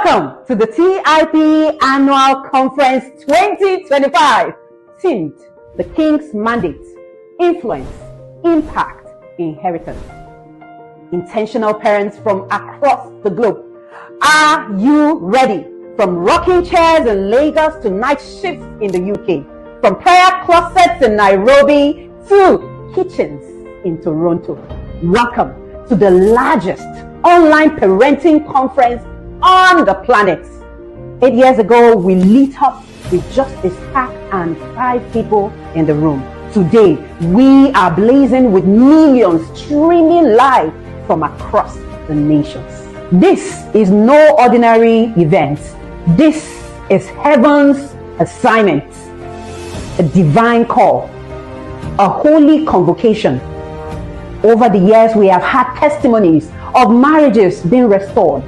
Welcome to the TIP Annual Conference 2025, themed The King's Mandate, Influence, Impact, Inheritance. Intentional parents from across the globe, are you ready? From rocking chairs in Lagos to night shifts in the UK, from prayer closets in Nairobi to kitchens in Toronto. Welcome to the largest online parenting conference on the planet. 8 years ago, we lit up with just a stack and 5 people in the room. Today, we are blazing with millions streaming live from across the nations. This is no ordinary event. This is heaven's assignment, a divine call, a holy convocation. Over the years, we have had testimonies of marriages being restored,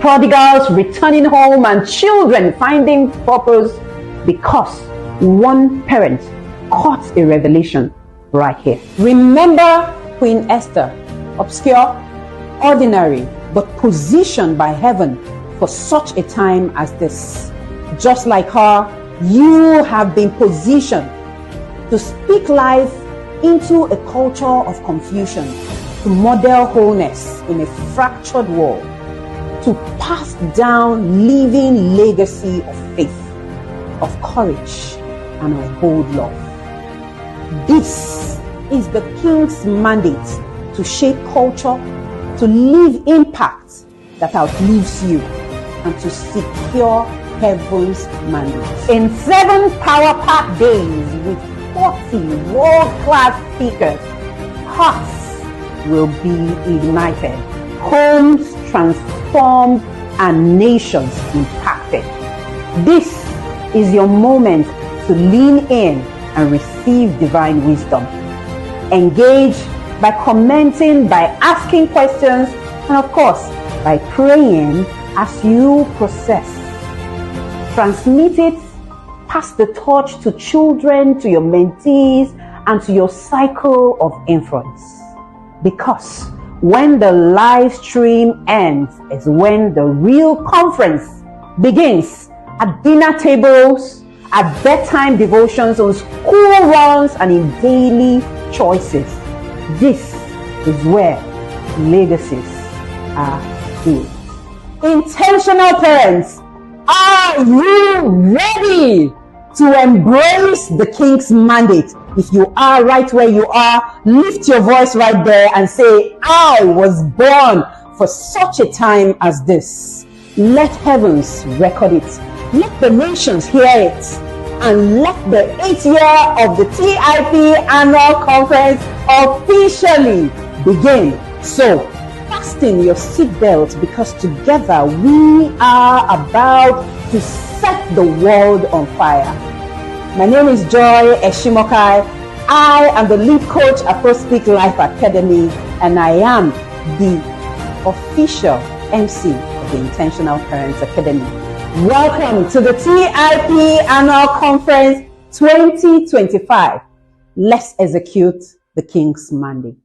prodigals returning home, and children finding purpose because one parent caught a revelation right here. Remember Queen Esther, obscure, ordinary, but positioned by heaven for such a time as this. Just like her, you have been positioned to speak life into a culture of confusion, to model wholeness in a fractured world, to pass down living legacy of faith, of courage, and of bold love. This is the King's mandate to shape culture, to leave impact that outlives you, and to secure heaven's mandate. In 7 power-packed days with 40 world-class speakers, hearts will be ignited, homes transformed, and nations impacted. This is your moment to lean in and receive divine wisdom. Engage by commenting, by asking questions, and of course, by praying as you process. Transmit it, pass the torch to children, to your mentees, and to your cycle of influence. Because when the live stream ends is when the real conference begins, at dinner tables, at bedtime devotions, on school runs, and in daily choices. This is where legacies are built. Intentional parents, are you ready to embrace the King's mandate? If you are right where you are, lift your voice right there and say, I was born for such a time as this. Let heavens record it. Let the nations hear it. And let the 8th year of the TIP Annual Conference officially begin. So, fasten your seatbelt, because together we are about to set the world on fire. My name is Joy Eshimokai. I am the lead coach at ProSpeak Life Academy, and I am the official MC of the Intentional Parents Academy. Welcome to the TIP Annual Conference 2025. Let's execute the King's mandate.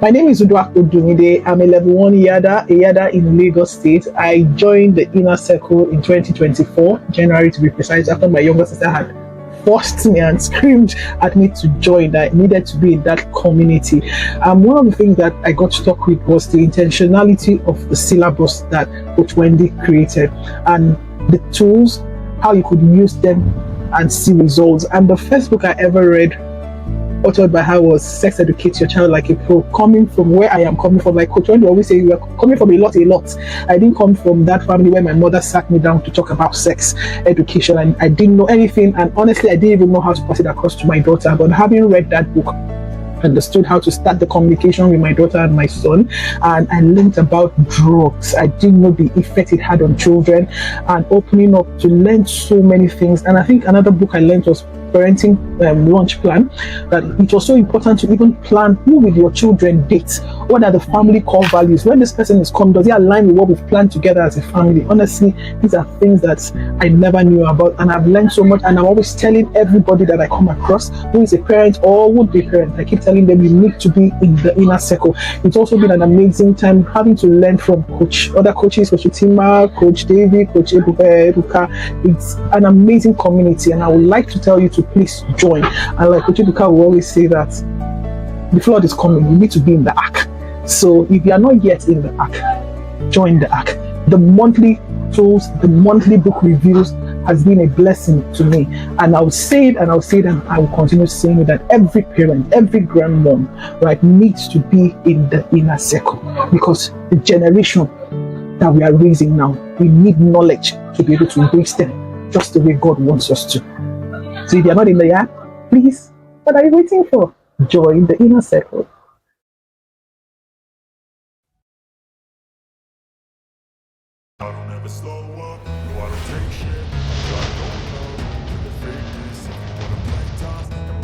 My name is Ugochi Obidiegwu. I'm a level 1 Yada in Lagos State. I joined the inner circle in 2024, January to be precise, after my younger sister had forced me and screamed at me to join, that I needed to be in that community. One of the things that I got stuck with was the intentionality of the syllabus that Coach Wendy created, and the tools, how you could use them and see results. And the first book I ever read, authored by her, was Sex Educate Your Child Like a Pro. Coming from where I am coming from, like Coach Wendy always say, we are coming from a lot. I didn't come from that family where my mother sat me down to talk about sex education, and I didn't know anything, and honestly I didn't even know how to pass it across to my daughter. But having read that book, understood how to start the communication with my daughter and my son, and I learned about drugs. I didn't know the effect it had on children, and opening up to learn so many things. And I think another book I learned was parenting lunch plan, that it was so important to even plan who will your children date, what are the family core values, when this person is come, does it align with what we've planned together as a family. Honestly, these are things that I never knew about, and I've learned so much. And I'm always telling everybody that I come across who is a parent or would be a parent, I keep telling them you need to be in the inner circle. It's also been an amazing time having to learn from other coaches, Coach Utima, Coach David, Coach Ebuka. It's an amazing community, and I would like to tell you to please join. And like Coach Ebuka will always say that the flood is coming, you need to be in the ark. So if you are not yet in the ark, join the ark. The monthly tools, the monthly book reviews has been a blessing to me, and I'll say it and I'll say it and I will continue saying it, that every parent, every grandmom, right, needs to be in the inner circle, because the generation that we are raising now, we need knowledge to be able to raise them just the way God wants us to. So if you're not in the yard, please, what are you waiting for? Join the inner circle.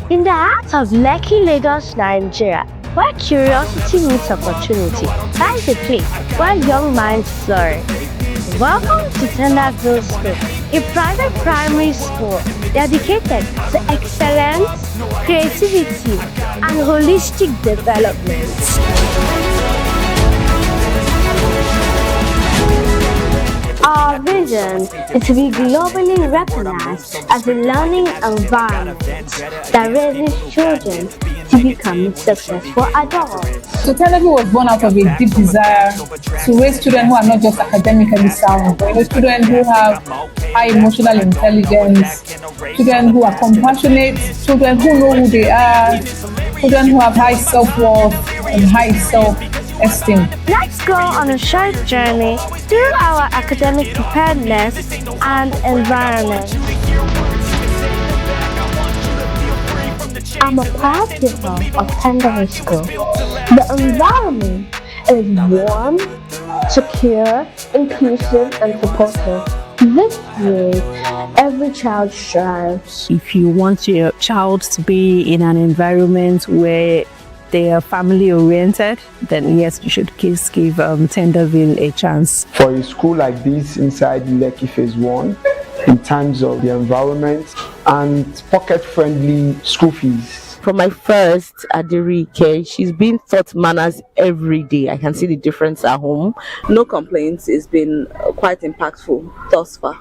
In the heart of Lekki, Lagos, Nigeria, where curiosity meets opportunity, lies a place where young minds flourish. Welcome to Tenderville School, a private primary school dedicated to excellence, creativity, and holistic development. Our vision is to be globally recognized as a learning environment that raises children to become successful adults. So Tenderville was born out of a deep desire to raise children who are not just academically sound, but children who have high emotional intelligence, children who are compassionate, children who know who they are, children who have high self-worth and high self-esteem. Let's go on a short journey through our academic preparedness and environment. I'm a proud pupil of Tenderville School. The environment is warm, secure, inclusive, and supportive. This way, every child strives. If you want your child to be in an environment where they are family oriented, then yes, you should give Tenderville a chance. For a school like this inside Lekki Phase 1, in terms of the environment and pocket-friendly school fees. From my first Adirike, she's been taught manners every day. I can see the difference at home. No complaints. It's been quite impactful thus far.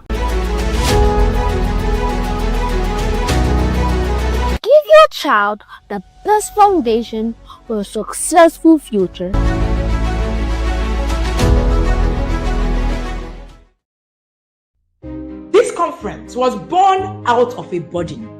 Give your child the best foundation for a successful future. This conference was born out of a burden.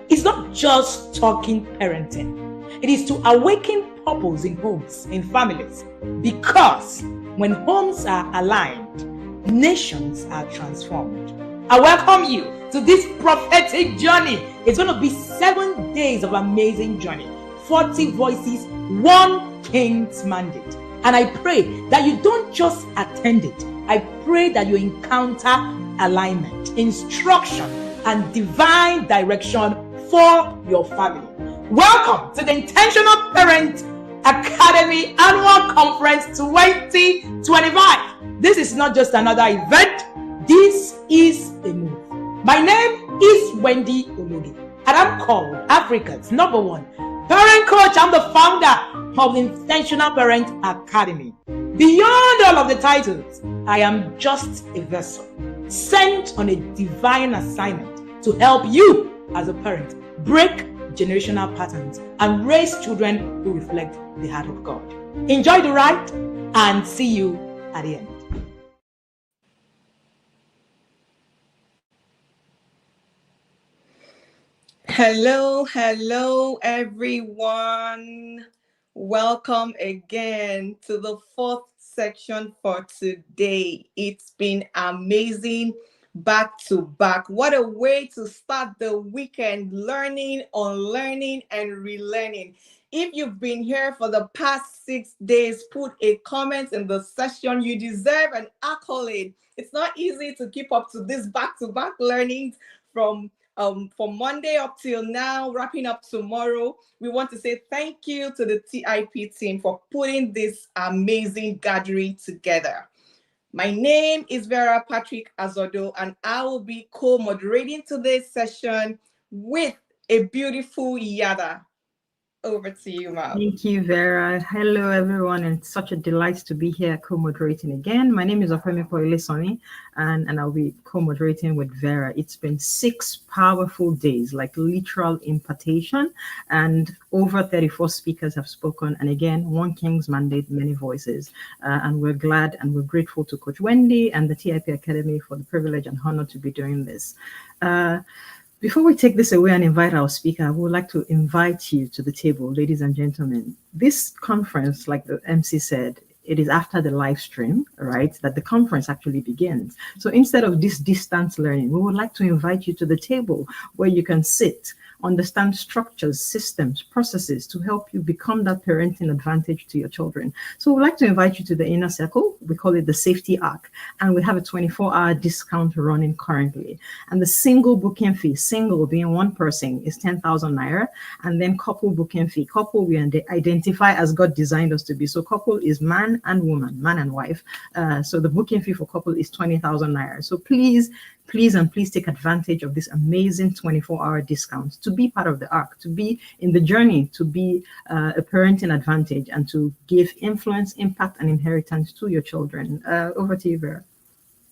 It's not just talking parenting. It is to awaken purpose in homes, in families. Because when homes are aligned, nations are transformed. I welcome you to this prophetic journey. It's going to be 7 days of amazing journey. 40 voices, one king's mandate. And I pray that you don't just attend it. I pray that you encounter alignment, instruction, and divine direction for your family. Welcome to the Intentional Parent Academy Annual Conference 2025. This is not just another event. This is a move. My name is Wendy Ologe, and I'm called Africa's #1 parent coach. I'm the founder of the Intentional Parent Academy. Beyond all of the titles, I am just a vessel sent on a divine assignment to help you as a parent break generational patterns and raise children who reflect the heart of God. Enjoy the ride and see you at the end. Hello, everyone. Welcome again to the 4th section for today. It's been amazing back to back. What a way to start the weekend, learning, unlearning, and relearning. If you've been here for the past 6 days, put a comment in the session. You deserve an accolade. It's not easy to keep up to this back-to-back learnings from Monday up till now, wrapping up tomorrow. We want to say thank you to the TIP team for putting this amazing gathering together. My name is Vera Patrick Azodo, and I will be co-moderating today's session with a beautiful Yada. Over to you, Mal. Thank you, Vera. Hello, everyone, and it's such a delight to be here co-moderating again. My name is Opemiko Ilesoni, and I'll be co-moderating with Vera. It's been 6 powerful days, like literal impartation, and over 34 speakers have spoken. And again, one King's mandate, many voices. And we're glad and we're grateful to Coach Wendy and the TIP Academy for the privilege and honor to be doing this. Before we take this away and invite our speaker, I would like to invite you to the table, ladies and gentlemen. This conference, like the MC said, it is after the live stream, right, that the conference actually begins. So instead of this distance learning, we would like to invite you to the table where you can sit, understand structures, systems, processes to help you become that parenting advantage to your children. So we'd like to invite you to the inner circle. We call it the safety arc, and we have a 24-hour discount running currently. And the single booking fee, single being one person, is 10,000 naira, and then couple booking fee. Couple we identify as God designed us to be. So couple is man and woman, man and wife. So the booking fee for couple is 20,000 naira. So please take advantage of this amazing 24-hour discount to be part of the arc, to be in the journey, to be a parenting advantage, and to give influence, impact, and inheritance to your children. Over to you, Vera.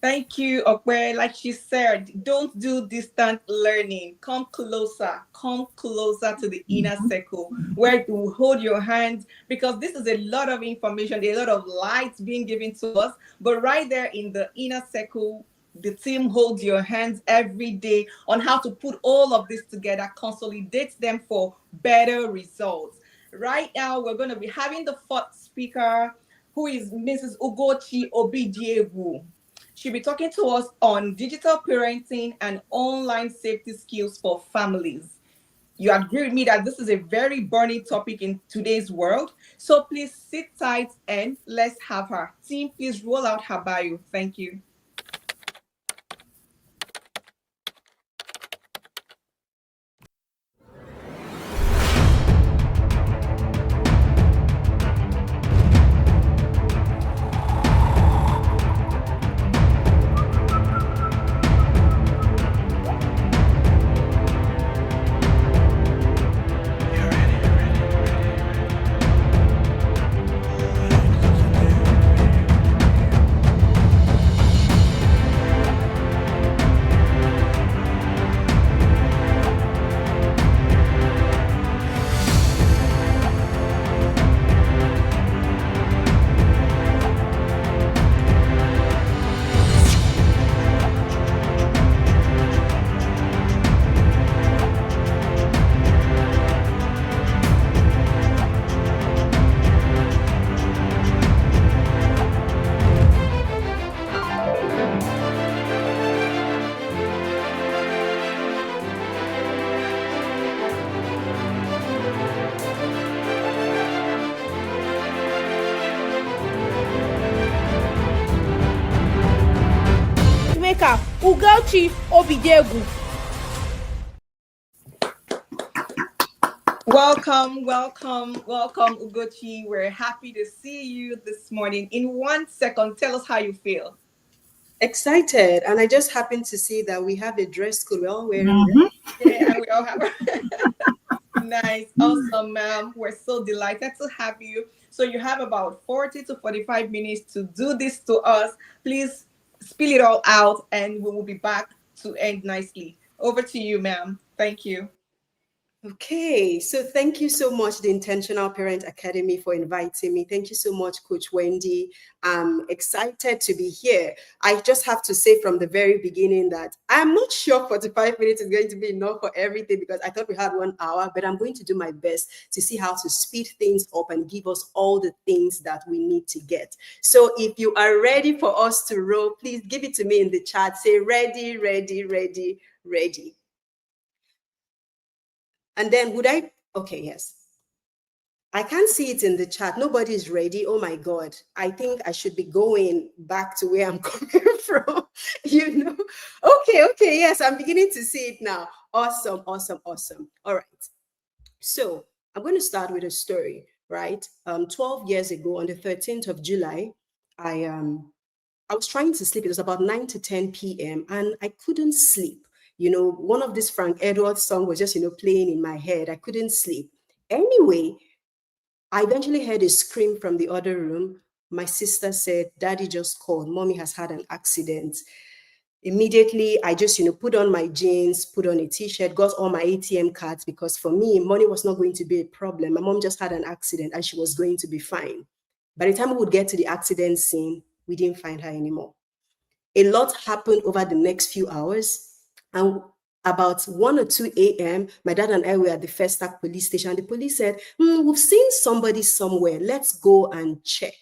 Thank you, Okwe. Like she said, don't do distant learning. Come closer to the inner circle where it will hold your hand, because this is a lot of information, a lot of light being given to us. But right there in the inner circle, the team holds your hands every day on how to put all of this together, consolidate them for better results. Right now, we're going to be having the fourth speaker, who is Mrs. Ugochi Obidiegwu. She'll be talking to us on digital parenting and online safety skills for families. You agree with me that this is a very burning topic in today's world. So please sit tight and let's have her. Team, please roll out her bio. Thank you. Ugochi Obidiegwu. Welcome, Ugochi. We're happy to see you this morning. In 1 second, tell us how you feel. Excited, and I just happened to see that we have a dress code. We're all wearing Yeah, and we all have nice, awesome, ma'am. We're so delighted to have you. So you have about 40 to 45 minutes to do this to us. Please spill it all out, and we will be back to end nicely. Over to you, ma'am. Thank you. Okay, so thank you so much, the Intentional Parent Academy, for inviting me. Thank you so much, Coach Wendy. I'm excited to be here. I just have to say from the very beginning that I'm not sure 45 minutes is going to be enough for everything, because I thought we had 1 hour, but I'm going to do my best to see how to speed things up and give us all the things that we need to get. So if you are ready for us to roll, please give it to me in the chat. Say ready, ready, ready, ready. And then okay, yes. I can't see it in the chat. Nobody's ready. Oh my God. I think I should be going back to where I'm coming from, Okay, yes, I'm beginning to see it now. Awesome, awesome, awesome. All right. So I'm going to start with a story, right? 12 years ago, on the 13th of July, I was trying to sleep. It was about 9 to 10 p.m. and I couldn't sleep. One of these Frank Edwards songs was just, playing in my head. I couldn't sleep. Anyway, I eventually heard a scream from the other room. My sister said, Daddy just called. Mommy has had an accident. Immediately, I just, put on my jeans, put on a t-shirt, got all my ATM cards, because for me, money was not going to be a problem. My mom just had an accident and she was going to be fine. By the time we would get to the accident scene, we didn't find her anymore. A lot happened over the next few hours. And about 1 or 2 a.m., my dad and I were at the First Stack police station. The police said, we've seen somebody somewhere. Let's go and check.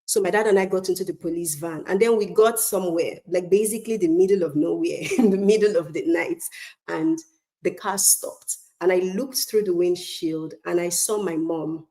So my dad and I got into the police van, and then we got somewhere, like basically the middle of nowhere, in the middle of the night, and the car stopped. And I looked through the windshield and I saw my mom.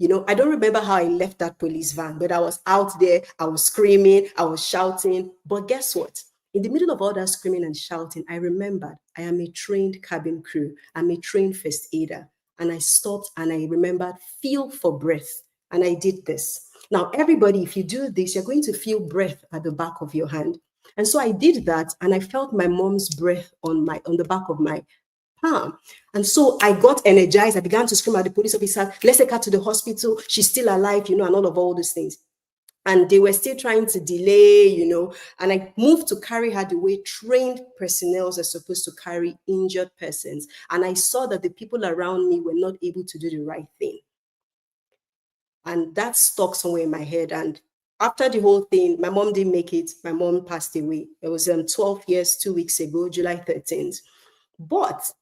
I don't remember how I left that police van, but I was out there, I was screaming, I was shouting. But guess what? In the middle of all that screaming and shouting, I remembered I am a trained cabin crew. I'm a trained first aider. And I stopped and I remembered, feel for breath. And I did this. Now, everybody, if you do this, you're going to feel breath at the back of your hand. And so I did that, and I felt my mom's breath on the back of my palm. And so I got energized. I began to scream at the police officer, let's take her to the hospital. She's still alive, and all those things. And they were still trying to delay, and I moved to carry her the way trained personnel are supposed to carry injured persons. And I saw that the people around me were not able to do the right thing. And that stuck somewhere in my head. And after the whole thing, my mom didn't make it. My mom passed away. It was 12 years, 2 weeks ago, July 13th. But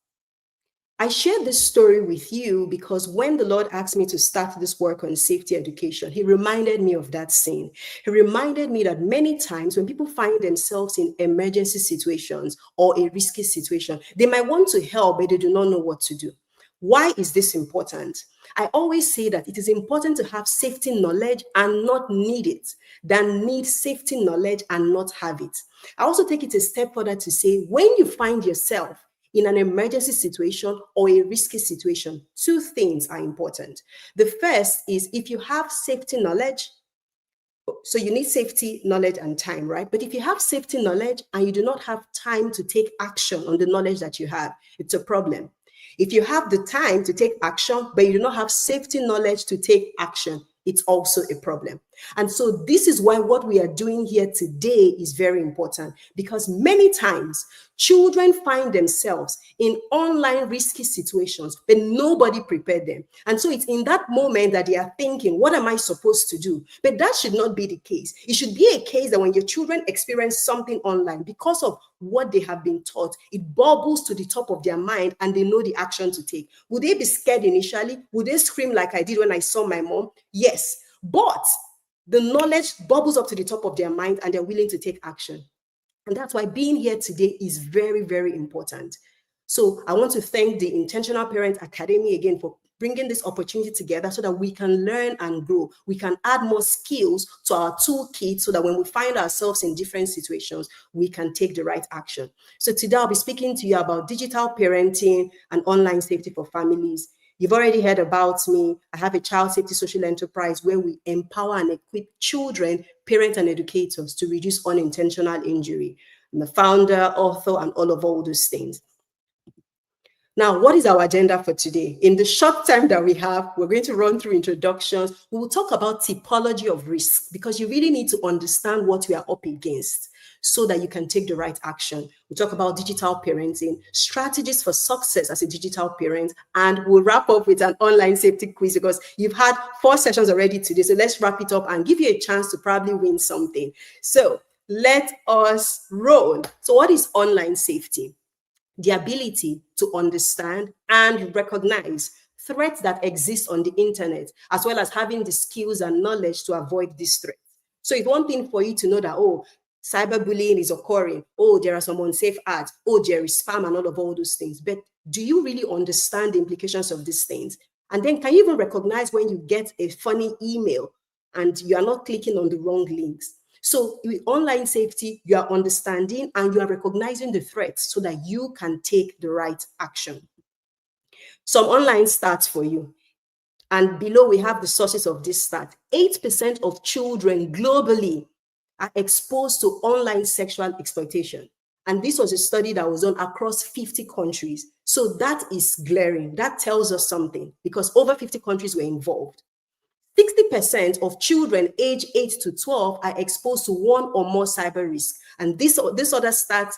I share this story with you because when the Lord asked me to start this work on safety education, he reminded me of that scene. He reminded me that many times when people find themselves in emergency situations or a risky situation, they might want to help, but they do not know what to do. Why is this important? I always say that it is important to have safety knowledge and not need it than need safety knowledge and not have it. I also take it a step further to say, when you find yourself in an emergency situation or a risky situation, 2 things are important. The first is if you have safety knowledge, so you need safety knowledge and time, right? But if you have safety knowledge and you do not have time to take action on the knowledge that you have, it's a problem. If you have the time to take action, but you do not have safety knowledge to take action, it's also a problem. And so this is why what we are doing here today is very important, because many times children find themselves in online risky situations, but nobody prepared them. And so it's in that moment that they are thinking, what am I supposed to do? But that should not be the case. It should be a case that when your children experience something online, because of what they have been taught, it bubbles to the top of their mind and they know the action to take. Would they be scared initially? Would they scream like I did when I saw my mom? Yes, but the knowledge bubbles up to the top of their mind and they're willing to take action. And that's why being here today is very, very important. So I want to thank the Intentional Parent Academy again for bringing this opportunity together so that we can learn and grow. We can add more skills to our toolkit so that when we find ourselves in different situations, we can take the right action. So today I'll be speaking to you about digital parenting and online safety for families. You've already heard about me. I have a child safety social enterprise where we empower and equip children, parents, and educators to reduce unintentional injury. I'm the founder, author, and all those things. Now, what is our agenda for today? In the short time that we have, we're going to run through introductions. We will talk about typology of risk, because you really need to understand what we are up against so that you can take the right action. We'll talk about digital parenting, strategies for success as a digital parent, and we'll wrap up with an online safety quiz, because you've had 4 sessions already today. So let's wrap it up and give you a chance to probably win something. So let us roll. So what is online safety? The ability to understand and recognize threats that exist on the internet, as well as having the skills and knowledge to avoid these threats. So it's one thing for you to know that, oh, cyberbullying is occurring, oh, there are some unsafe ads, oh, there is spam and all those things. But do you really understand the implications of these things? And then can you even recognize when you get a funny email and you are not clicking on the wrong links? So with online safety, you are understanding and you are recognizing the threats so that you can take the right action. Some online stats for you. And below we have the sources of this stat. 8% of children globally are exposed to online sexual exploitation. And this was a study that was done across 50 countries. So that is glaring. That tells us something, because over 50 countries were involved. 60% of children aged 8 to 12 are exposed to one or more cyber risks. And this other stat,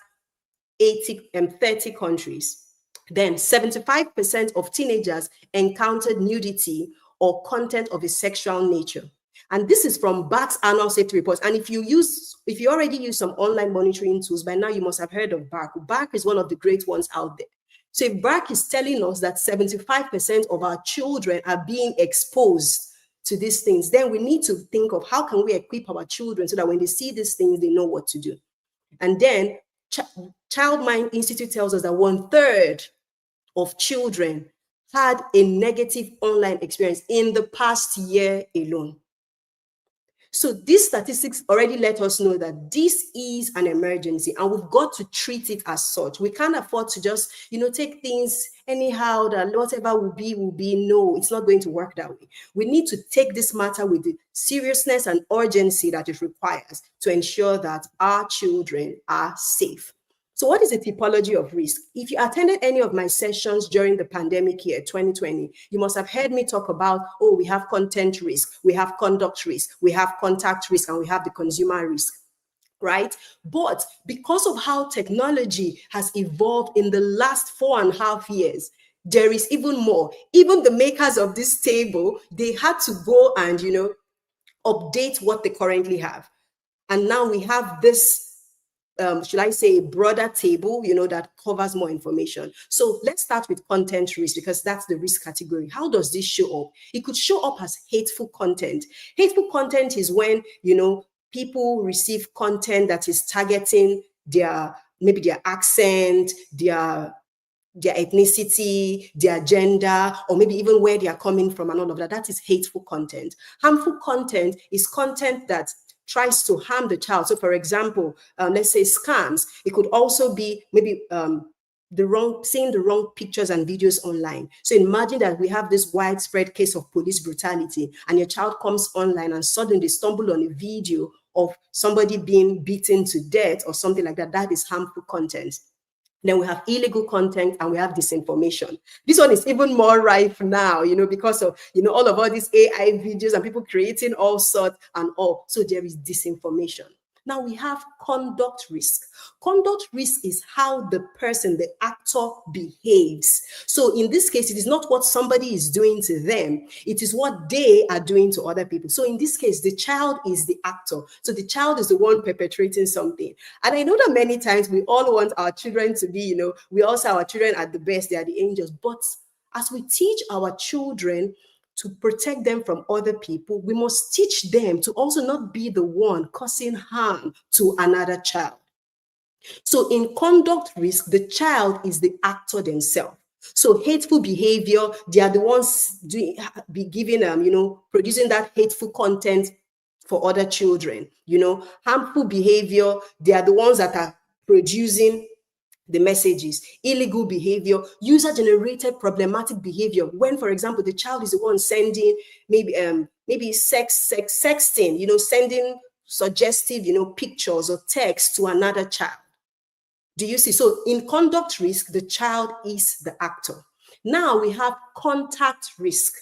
30 countries. Then 75% of teenagers encountered nudity or content of a sexual nature. And this is from BAC's annual safety reports. And if you already use some online monitoring tools, by now you must have heard of BAC. BAC is one of the great ones out there. So if BAC is telling us that 75% of our children are being exposed to these things, then we need to think of how can we equip our children so that when they see these things, they know what to do. And then Child Mind Institute tells us that 1/3 of children had a negative online experience in the past year alone. So these statistics already let us know that this is an emergency and we've got to treat it as such. We can't afford to just, take things anyhow, that whatever will be. No, it's not going to work that way. We need to take this matter with the seriousness and urgency that it requires to ensure that our children are safe. So what is the typology of risk? If you attended any of my sessions during the pandemic year, 2020, you must have heard me talk about, we have content risk, we have conduct risk, we have contact risk, and we have the consumer risk, right? But because of how technology has evolved in the last 4.5 years, there is even more. Even the makers of this table, they had to go and, update what they currently have. And now we have this should I say, a broader table, that covers more information. So let's start with content risk, because that's the risk category. How does this show up? It could show up as hateful content. Hateful content is when, people receive content that is targeting maybe their accent, their ethnicity, their gender, or maybe even where they are coming from and all of that. That is hateful content. Harmful content is content that tries to harm the child. So for example, let's say scams. It could also be maybe seeing the wrong pictures and videos online. So imagine that we have this widespread case of police brutality and your child comes online and suddenly they stumble on a video of somebody being beaten to death or something like that. That is harmful content. Then we have illegal content and we have disinformation. This one is even more rife now, because of, all these AI videos and people creating all sorts and all. So there is disinformation. Now we have conduct risk. Conduct risk is how the person, the actor, behaves. So in this case, it is not what somebody is doing to them. It is what they are doing to other people. So in this case, the child is the actor. So the child is the one perpetrating something. And I know that many times we all want our children to be, we all say our children are the best, they are the angels. But as we teach our children to protect them from other people, we must teach them to also not be the one causing harm to another child. So in conduct risk, the child is the actor themselves. So hateful behavior, they are the ones producing that hateful content for other children. Harmful behavior, they are the ones that are producing the messages. Illegal behavior, user-generated problematic behavior. When, for example, the child is the one sending maybe sexting, sending suggestive, pictures or text to another child. Do you see? So in conduct risk, the child is the actor. Now we have contact risk.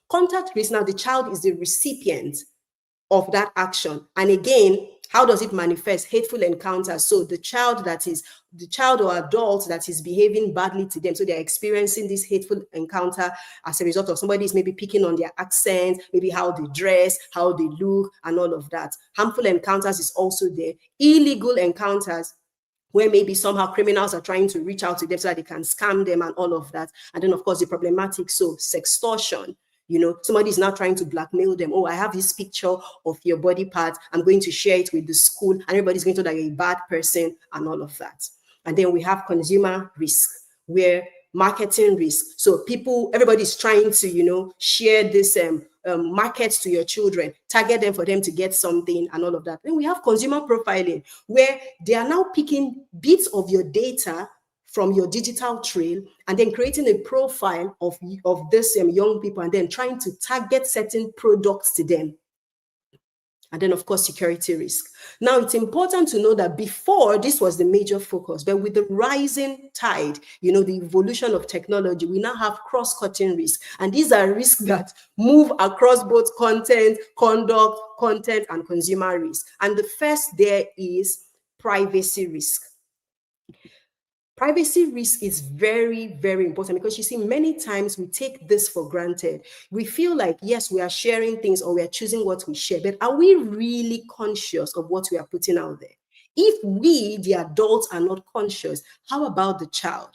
Contact risk, now the child is the recipient of that action. And again, how does it manifest? Hateful encounters. So the child or adult that is behaving badly to them, so they're experiencing this hateful encounter as a result of somebody is maybe picking on their accent, maybe how they dress, how they look, and all of that. Harmful encounters is also there. Illegal encounters, where maybe somehow criminals are trying to reach out to them so that they can scam them and all of that. And then, of course, the problematic, so sextortion. You know, somebody is now trying to blackmail them. Oh, I have this picture of your body part. I'm going to share it with the school, and everybody's going to know that you're a bad person and all of that. And then we have consumer risk, where marketing risk. So everybody's trying to, you know, share this markets to your children, target them for them to get something and all of that. Then we have consumer profiling, where they are now picking bits of your data from your digital trail and then creating a profile of this young people and then trying to target certain products to them. And then, of course, security risk. Now, it's important to know that before, this was the major focus, but with the rising tide, you know, the evolution of technology, we now have cross-cutting risk. And these are risks that move across both content, conduct, content, and consumer risk. And the first there is privacy risk. Privacy risk is very, very important because you see, many times we take this for granted. We feel like, yes, we are sharing things or we are choosing what we share, but are we really conscious of what we are putting out there? If we, the adults, are not conscious, how about the child?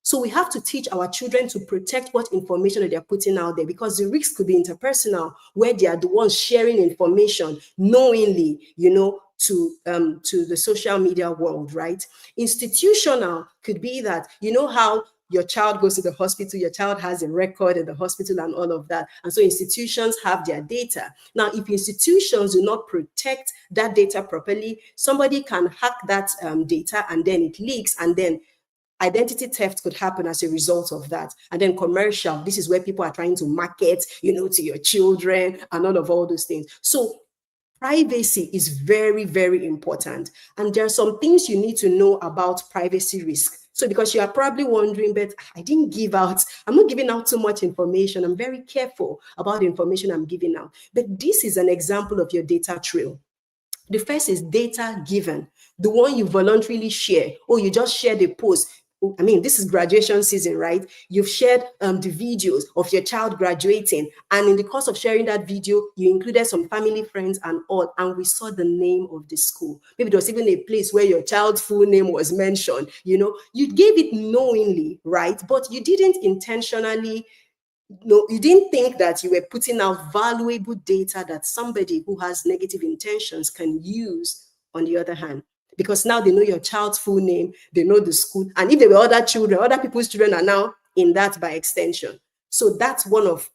So we have to teach our children to protect what information that they're putting out there, because the risk could be interpersonal, where they are the ones sharing information knowingly, you know, to the social media world, right? Institutional could be that, you know how your child goes to the hospital, your child has a record in the hospital and all of that. And so institutions have their data. Now, if institutions do not protect that data properly, somebody can hack that data and then it leaks, and then identity theft could happen as a result of that. And then commercial, this is where people are trying to market, you know, to your children and all those things. So privacy is very, very important. And there are some things you need to know about privacy risk. So because you are probably wondering, but I'm not giving out too much information. I'm very careful about the information I'm giving out. But this is an example of your data trail. The first is data given, the one you voluntarily share, or you just share the post. I mean, this is graduation season, right? You've shared the videos of your child graduating, and in the course of sharing that video, you included some family, friends, and all, and we saw the name of the school. Maybe there was even a place where your child's full name was mentioned. You know, you gave it knowingly, right? But you didn't intentionally. No, you didn't think that you were putting out valuable data that somebody who has negative intentions can use on the other hand. Because now they know your child's full name, they know the school, and if there were other children, other people's children are now in that by extension. So that's one of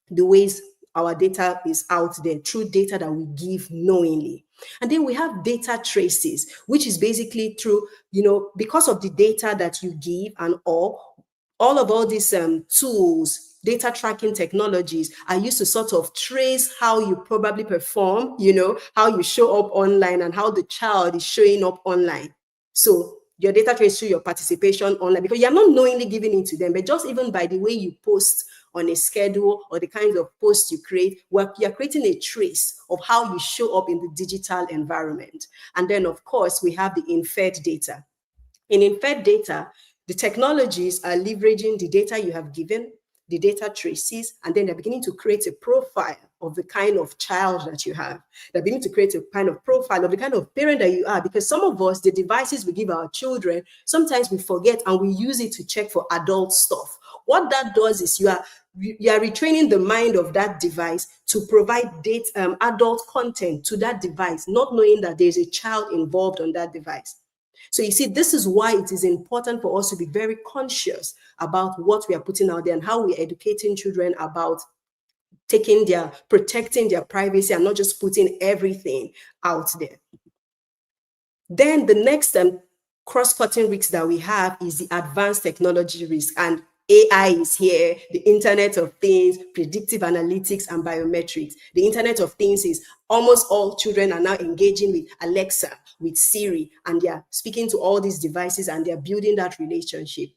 the ways our data is out there, through data that we give knowingly. And then we have data traces, which is basically through, you know, because of the data that you give and all of these tools, data tracking technologies are used to sort of trace how you probably perform, you know, how you show up online and how the child is showing up online. So your data trace through your participation online, because you're not knowingly giving it to them, but just even by the way you post on a schedule or the kinds of posts you create, where you're creating a trace of how you show up in the digital environment. And then, of course, we have the inferred data. In inferred data, the technologies are leveraging the data you have given, the data traces, and then they're beginning to create a profile of the kind of child that you have. They're beginning to create a kind of profile of the kind of parent that you are, because some of us, the devices we give our children, sometimes we forget and we use it to check for adult stuff. What that does is you are retraining the mind of that device to provide adult content to that device, not knowing that there's a child involved on that device. So you see, this is why it is important for us to be very conscious about what we are putting out there and how we're educating children about protecting their privacy and not just putting everything out there. Then the next cross-cutting risk that we have is the advanced technology risk. And AI is here, the Internet of Things, predictive analytics, and biometrics. The Internet of Things is almost all children are now engaging with Alexa, with Siri, and they are speaking to all these devices and they're building that relationship.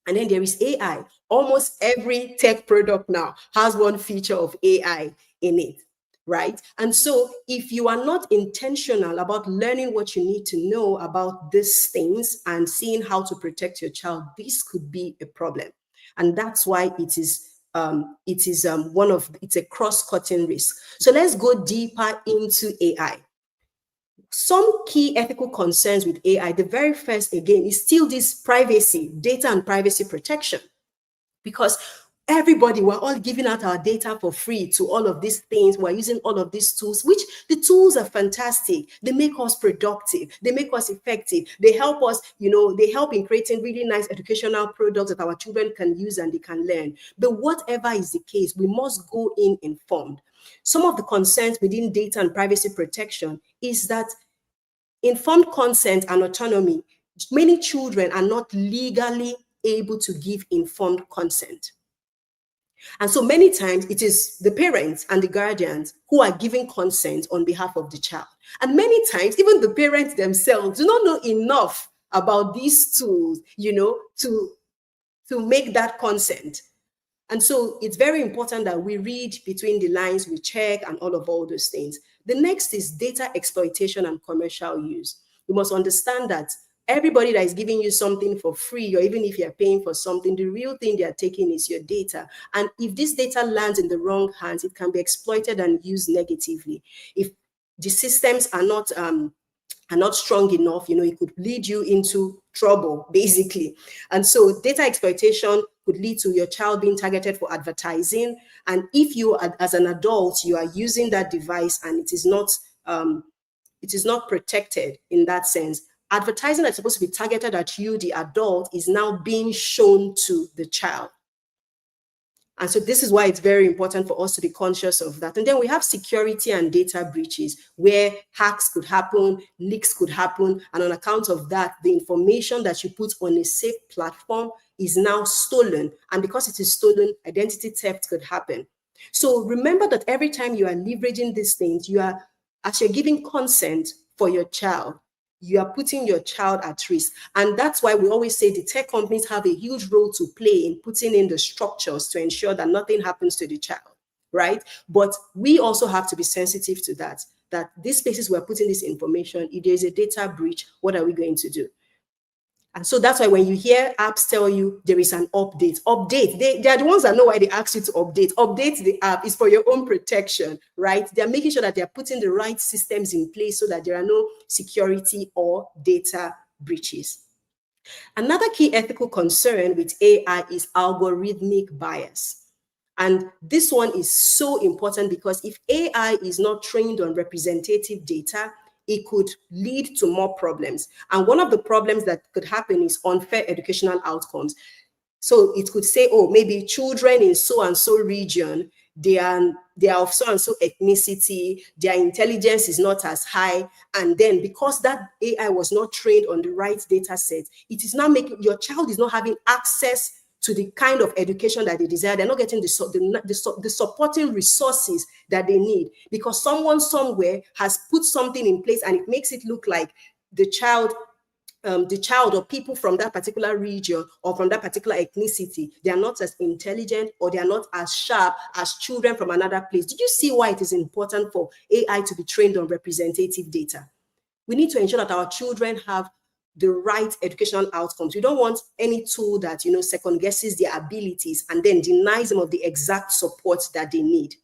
And then there is AI. Almost every tech product now has one feature of AI in it, right? And so if you are not intentional about learning what you need to know about these things and seeing how to protect your child, this could be a problem. And that's why it's a cross-cutting risk. So let's go deeper into AI. Some key ethical concerns with AI, the very first, again, is still this privacy, data and privacy protection. Because everybody, we're all giving out our data for free to all of these things. We're using all of these tools, which the tools are fantastic. They make us productive. They make us effective. They help us, they help in creating really nice educational products that our children can use and they can learn. But whatever is the case, we must go in informed. Some of the concerns within data and privacy protection is that informed consent and autonomy, many children are not legally able to give informed consent. And so many times it is the parents and the guardians who are giving consent on behalf of the child. And many times, even the parents themselves do not know enough about these tools, to make that consent. And so it's very important that we read between the lines, we check, and all those things. The next is data exploitation and commercial use. You must understand that everybody that is giving you something for free, or even if you're paying for something, the real thing they are taking is your data. And if this data lands in the wrong hands, it can be exploited and used negatively. If the systems are not strong enough, it could lead you into trouble, basically. And so data exploitation could lead to your child being targeted for advertising. And if you, as an adult, you are using that device and it is not protected in that sense, advertising that's supposed to be targeted at you, the adult, is now being shown to the child. And so this is why it's very important for us to be conscious of that. And then we have security and data breaches, where hacks could happen, leaks could happen. And on account of that, the information that you put on a safe platform is now stolen. And because it is stolen, identity theft could happen. So remember that every time you are leveraging these things, as you're giving consent for your child, you are putting your child at risk. And that's why we always say the tech companies have a huge role to play in putting in the structures to ensure that nothing happens to the child, right? But we also have to be sensitive to that these places we're putting this information, if there's a data breach, what are we going to do? And so that's why when you hear apps tell you there is an update, they are the ones that know why they ask you to update the app is for your own protection, right? They're making sure that they're putting the right systems in place so that there are no security or data breaches. Another key ethical concern with AI is algorithmic bias. And this one is so important because if AI is not trained on representative data, it could lead to more problems. And one of the problems that could happen is unfair educational outcomes. So it could say, oh, maybe children in so and so region, they are of so and so ethnicity, their intelligence is not as high. And then because that AI was not trained on the right data set, it is now making your child is not having access to the kind of education that they desire. They're not getting the supporting resources that they need because someone somewhere has put something in place and it makes it look like the child or people from that particular region or from that particular ethnicity, they are not as intelligent or they are not as sharp as children from another place. Did you see why it is important for AI to be trained on representative data? We need to ensure that our children have the right educational outcomes. We don't want any tool that, second guesses their abilities and then denies them of the exact support that they need.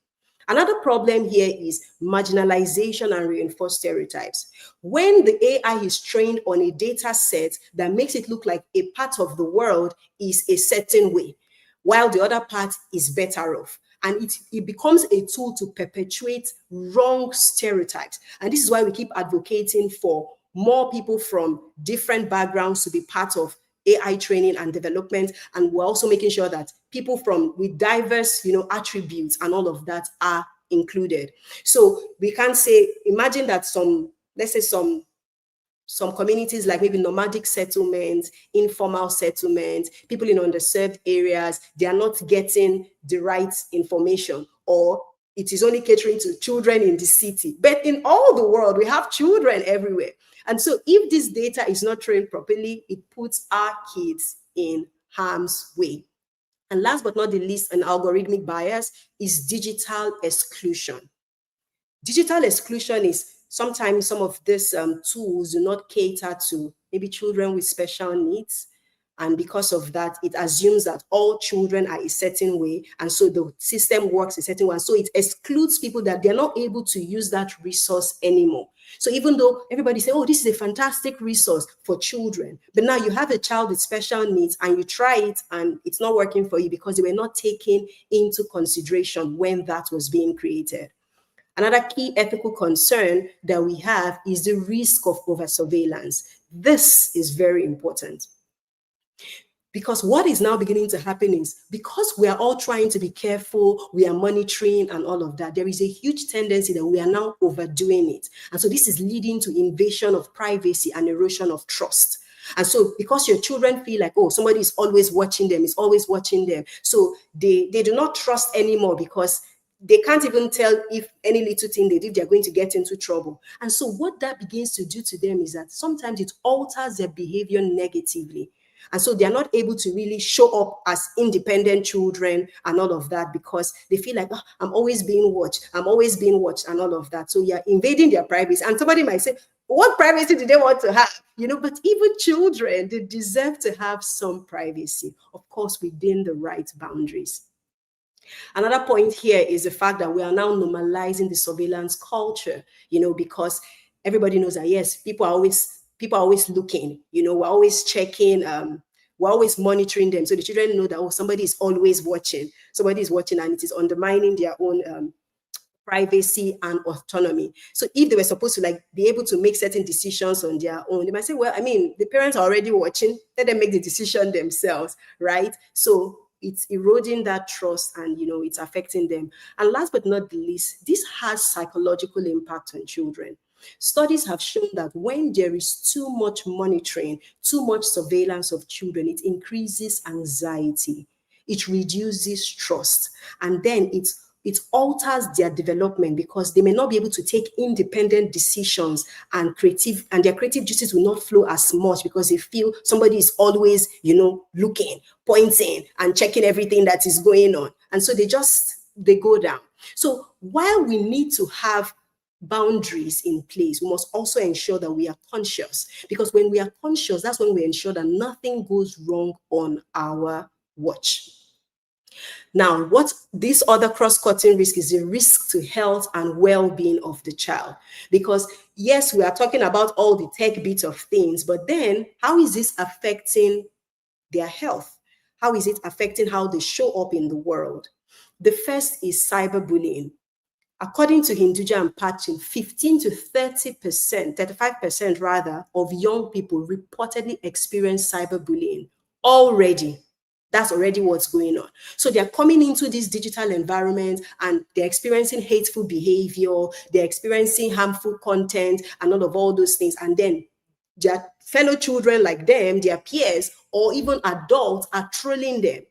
Another problem here is marginalization and reinforced stereotypes. When the AI is trained on a data set that makes it look like a part of the world is a certain way, while the other part is better off. And it becomes a tool to perpetuate wrong stereotypes. And this is why we keep advocating for more people from different backgrounds to be part of AI training and development. And we're also making sure that people with diverse, attributes and all of that are included. So we can't say, imagine that some some communities like maybe nomadic settlements, informal settlements, people in underserved areas, they are not getting the right information, or it is only catering to children in the city. But in all the world, we have children everywhere. And so if this data is not trained properly, it puts our kids in harm's way. And last but not the least, an algorithmic bias is digital exclusion. Digital exclusion is sometimes some of these tools do not cater to maybe children with special needs. And because of that, it assumes that all children are a certain way. And so the system works a certain way. And so it excludes people that they're not able to use that resource anymore. So even though everybody say, oh, this is a fantastic resource for children, but now you have a child with special needs and you try it and it's not working for you because they were not taken into consideration when that was being created. Another key ethical concern that we have is the risk of over-surveillance. This is very important. Because what is now beginning to happen is, because we are all trying to be careful, we are monitoring and all of that, there is a huge tendency that we are now overdoing it. And so this is leading to invasion of privacy and erosion of trust. And so because your children feel like, oh, somebody is always watching them, is always watching them. So they do not trust anymore because they can't even tell if any little thing they do, they're going to get into trouble. And so what that begins to do to them is that sometimes it alters their behavior negatively. And so they're not able to really show up as independent children and all of that because they feel like, oh, I'm always being watched. I'm always being watched and all of that. So you're invading their privacy. And somebody might say, what privacy do they want to have? You know, but even children, they deserve to have some privacy, of course, within the right boundaries. Another point here is the fact that we are now normalizing the surveillance culture, you know, because everybody knows that, yes, people are always looking, you know, we're always checking, we're always monitoring them. So the children know that, oh, somebody is always watching, and it is undermining their own privacy and autonomy. So if they were supposed to like be able to make certain decisions on their own, they might say, well, I mean, the parents are already watching, let them make the decision themselves, right? So it's eroding that trust and, you know, it's affecting them. And last but not the least, this has psychological impact on children. Studies have shown that when there is too much monitoring, too much surveillance of children, it increases anxiety, it reduces trust, and then it alters their development because they may not be able to take independent decisions, and their creative juices will not flow as much because they feel somebody is always, you know, looking, pointing, and checking everything that is going on. And so they go down. So while we need to have boundaries in place, we must also ensure that we are conscious, because when we are conscious, that's when we ensure that nothing goes wrong on our watch. Now, what this other cross-cutting risk is a risk to health and well-being of the child. Because yes, we are talking about all the tech bits of things, but then how is this affecting their health? How is it affecting how they show up in the world? The first is cyberbullying. According to Hinduja and Patchin, 15 to 30%, 35% rather, of young people reportedly experience cyberbullying already. That's already what's going on. So they're coming into this digital environment and they're experiencing hateful behavior, they're experiencing harmful content and all those things. And then their fellow children like them, their peers, or even adults are trolling them.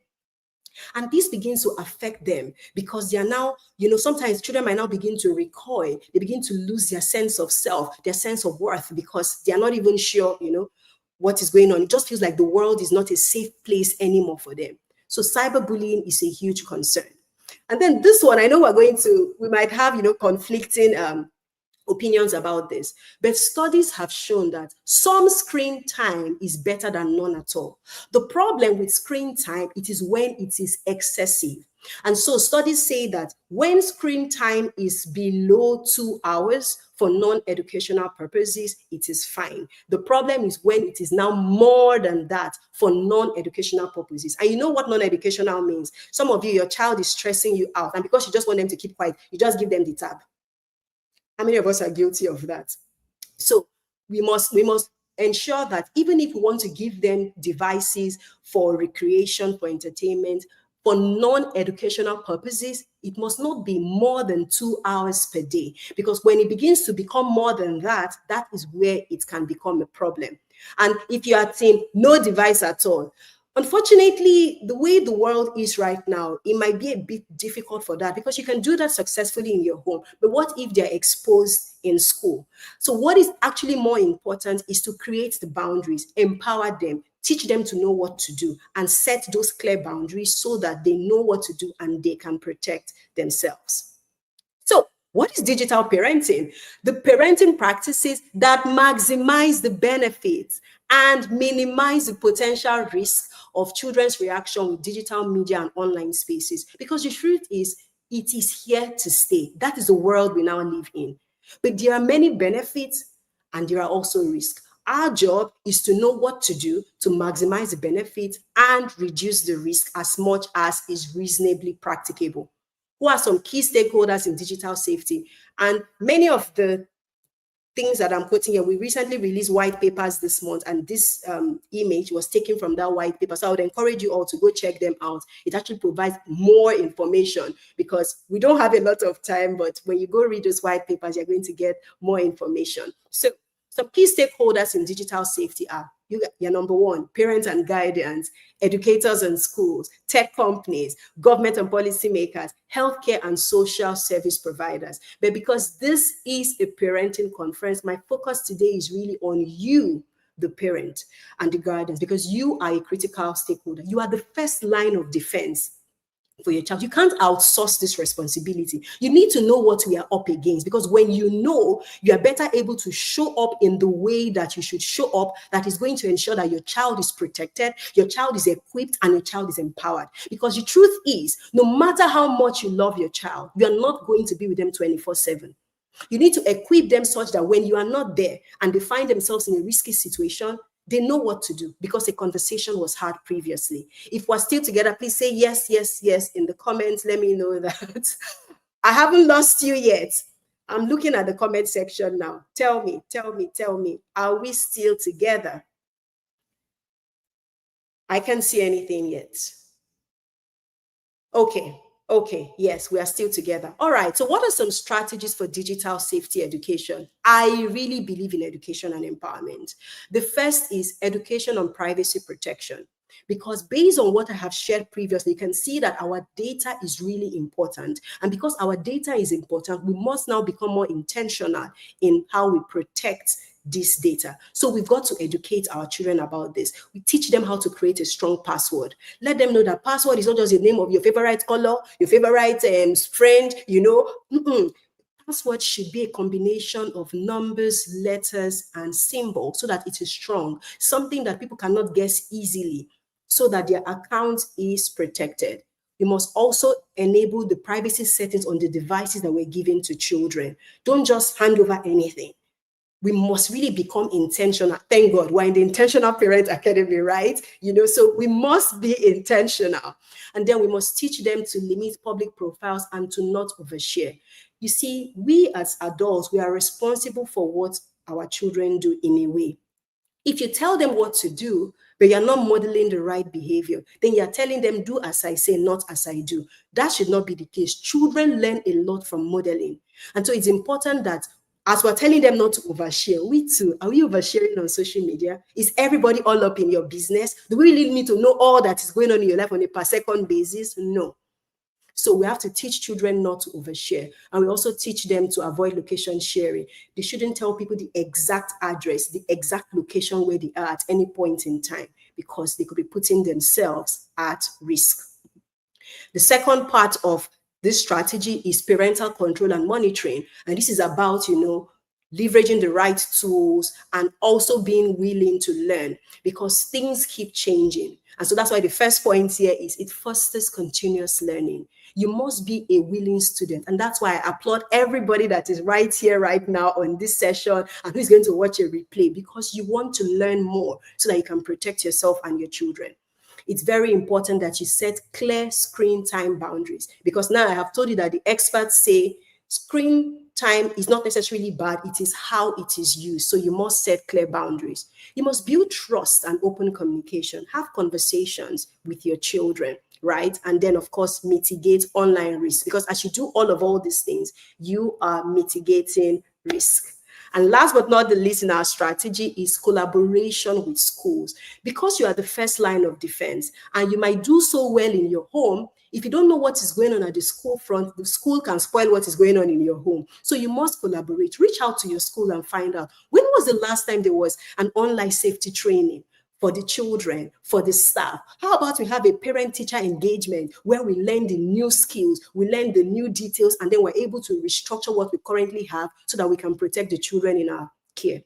And this begins to affect them because they are now, you know, sometimes children might now begin to recoil. They begin to lose their sense of self, their sense of worth, because they are not even sure, you know, what is going on. It just feels like the world is not a safe place anymore for them. So cyberbullying is a huge concern. And then this one, I know we might have, you know, conflicting opinions about this, but studies have shown that some screen time is better than none at all. The problem with screen time, it is when it is excessive. And so studies say that when screen time is below 2 hours for non-educational purposes, it is fine. The problem is when it is now more than that for non-educational purposes. And you know what non-educational means? Some of you, your child is stressing you out, and because you just want them to keep quiet, you just give them the tab. How many of us are guilty of that? So we must ensure that even if we want to give them devices for recreation, for entertainment, For non-educational purposes, it must not be more than 2 hours per day, because when it begins to become more than that, that is where it can become a problem. And if you are saying no device at all, unfortunately, the way the world is right now, it might be a bit difficult for that, because you can do that successfully in your home. But what if they're exposed in school? So what is actually more important is to create the boundaries, empower them, teach them to know what to do, and set those clear boundaries so that they know what to do and they can protect themselves. So what is digital parenting? The parenting practices that maximize the benefits and minimize the potential risk of children's reaction with digital media and online spaces. Because the truth is, it is here to stay. That is the world we now live in. But there are many benefits and there are also risks. Our job is to know what to do to maximize the benefits and reduce the risk as much as is reasonably practicable. Who are some key stakeholders in digital safety? And many of the things that I'm quoting here, we recently released white papers this month, and this image was taken from that white paper. So I would encourage you all to go check them out. It actually provides more information, because we don't have a lot of time, but when you go read those white papers, you're going to get more information. So some key stakeholders in digital safety are your number one, parents and guardians, educators and schools, tech companies, government and policymakers, healthcare and social service providers. But because this is a parenting conference, my focus today is really on you, the parent and the guardians, because you are a critical stakeholder. You are the first line of defense for your child. You can't outsource this responsibility. You need to know what we are up against, because when you know, you are better able to show up in the way that you should show up, that is going to ensure that your child is protected, your child is equipped, and your child is empowered. Because the truth is, no matter how much you love your child, you are not going to be with them 24/7. You need to equip them such that when you are not there and they find themselves in a risky situation, they know what to do, because a conversation was had previously. If we're still together, please say yes, yes, yes in the comments. Let me know that I haven't lost you yet. I'm looking at the comment section now. Tell me, are we still together? I can't see anything yet. Okay, yes, we are still together. All right, so what are some strategies for digital safety education? I really believe in education and empowerment. The first is education on privacy protection, because based on what I have shared previously, you can see that our data is really important. And because our data is important, we must now become more intentional in how we protect this data. So we've got to educate our children about this. We teach them how to create a strong password. Let them know that password is not just the name of your favorite color, your favorite friend, Password should be a combination of numbers, letters, and symbols so that it is strong, something that people cannot guess easily, so that their account is protected. We must also enable the privacy settings on the devices that we're giving to children. Don't just hand over anything. We must really become intentional. Thank God, we're in the Intentional Parent Academy, right? So we must be intentional. And then we must teach them to limit public profiles and to not overshare. You see, we as adults, we are responsible for what our children do in a way. If you tell them what to do, but you're not modeling the right behavior, then you're telling them, do as I say, not as I do. That should not be the case. Children learn a lot from modeling. And so it's important that as we're telling them not to overshare, we too, are we oversharing on social media? Is everybody all up in your business? Do we really need to know all that is going on in your life on a per second basis? No. So we have to teach children not to overshare. And we also teach them to avoid location sharing. They shouldn't tell people the exact address, the exact location where they are at any point in time, because they could be putting themselves at risk. The second part of this strategy is parental control and monitoring. And this is about, leveraging the right tools and also being willing to learn, because things keep changing. And so that's why the first point here is it fosters continuous learning. You must be a willing student. And that's why I applaud everybody that is right here, right now on this session and who's going to watch a replay, because you want to learn more so that you can protect yourself and your children. It's very important that you set clear screen time boundaries, because now I have told you that the experts say screen time is not necessarily bad. It is how it is used. So you must set clear boundaries. You must build trust and open communication. Have conversations with your children. right? And then, of course, mitigate online risk, because as you do all these things, you are mitigating risk. And last but not the least in our strategy is collaboration with schools. Because you are the first line of defense, and you might do so well in your home, if you don't know what is going on at the school front, the school can spoil what is going on in your home. So you must collaborate. Reach out to your school and find out, when was the last time there was an online safety training for the children, for the staff? How about we have a parent-teacher engagement where we learn the new skills, we learn the new details, and then we're able to restructure what we currently have so that we can protect the children in our care.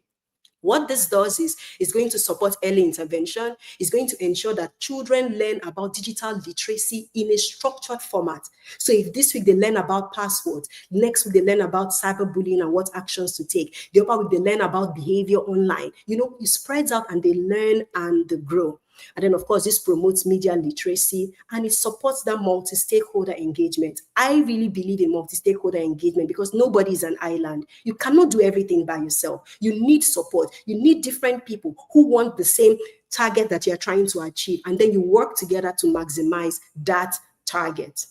What this does is going to support early intervention. It's going to ensure that children learn about digital literacy in a structured format. So if this week they learn about passwords, next week they learn about cyberbullying and what actions to take, the other week they learn about behavior online, it spreads out and they learn and they grow. And then, of course, this promotes media literacy and it supports that multi-stakeholder engagement. I really believe in multi-stakeholder engagement because nobody is an island. You cannot do everything by yourself. You need support. You need different people who want the same target that you're trying to achieve. And then you work together to maximize that target.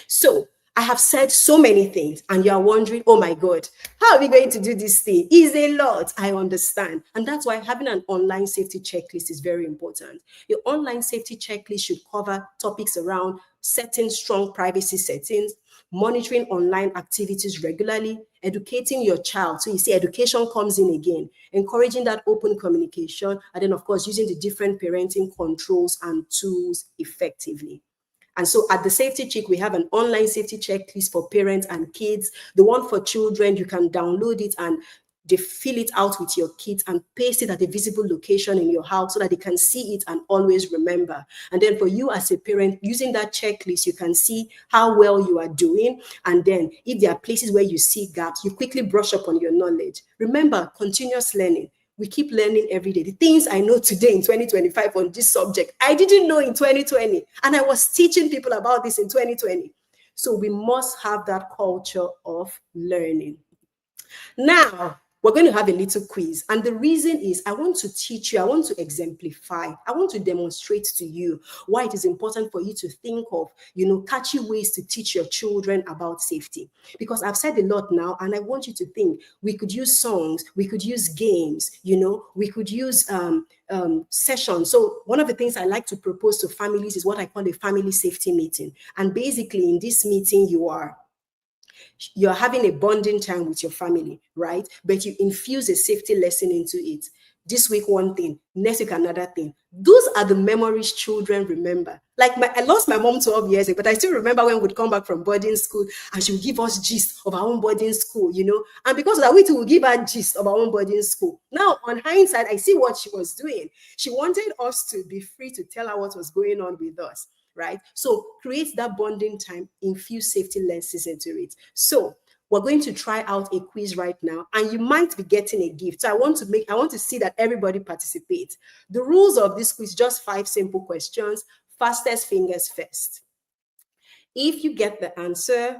So I have said so many things and you're wondering, oh my God, how are we going to do this thing? It's a lot. I understand. And that's why having an online safety checklist is very important. Your online safety checklist should cover topics around setting strong privacy settings, monitoring online activities regularly, educating your child. So you see, education comes in again, encouraging that open communication, and then, of course, using the different parenting controls and tools effectively. And so at the Safety Chick, we have an online safety checklist for parents and kids. The one for children, you can download it and they fill it out with your kids and paste it at a visible location in your house so that they can see it and always remember. And then for you as a parent, using that checklist, you can see how well you are doing. And then if there are places where you see gaps, you quickly brush up on your knowledge. Remember, continuous learning. We keep learning every day. The things I know today in 2025 on this subject, I didn't know in 2020. And I was teaching people about this in 2020. So we must have that culture of learning. Now, we're going to have a little quiz. And the reason is I want to teach you, I want to exemplify, I want to demonstrate to you why it is important for you to think of, catchy ways to teach your children about safety. Because I've said a lot now, and I want you to think we could use songs, we could use games, we could use sessions. So one of the things I like to propose to families is what I call a family safety meeting. And basically in this meeting, you're having a bonding time with your family, right? But you infuse a safety lesson into it. This week, one thing, next week, another thing. Those are the memories children remember. Like I lost my mom 12 years ago, but I still remember when we'd come back from boarding school and she would give us gist of our own boarding school, And because of that, we too would give her gist of our own boarding school. Now, on hindsight, I see what she was doing. She wanted us to be free to tell her what was going on with us. Right? So create that bonding time, infuse safety lessons into it. So we're going to try out a quiz right now, and you might be getting a gift. So I want to see that everybody participates. The rules of this quiz, just 5 simple questions, fastest fingers first. If you get the answer,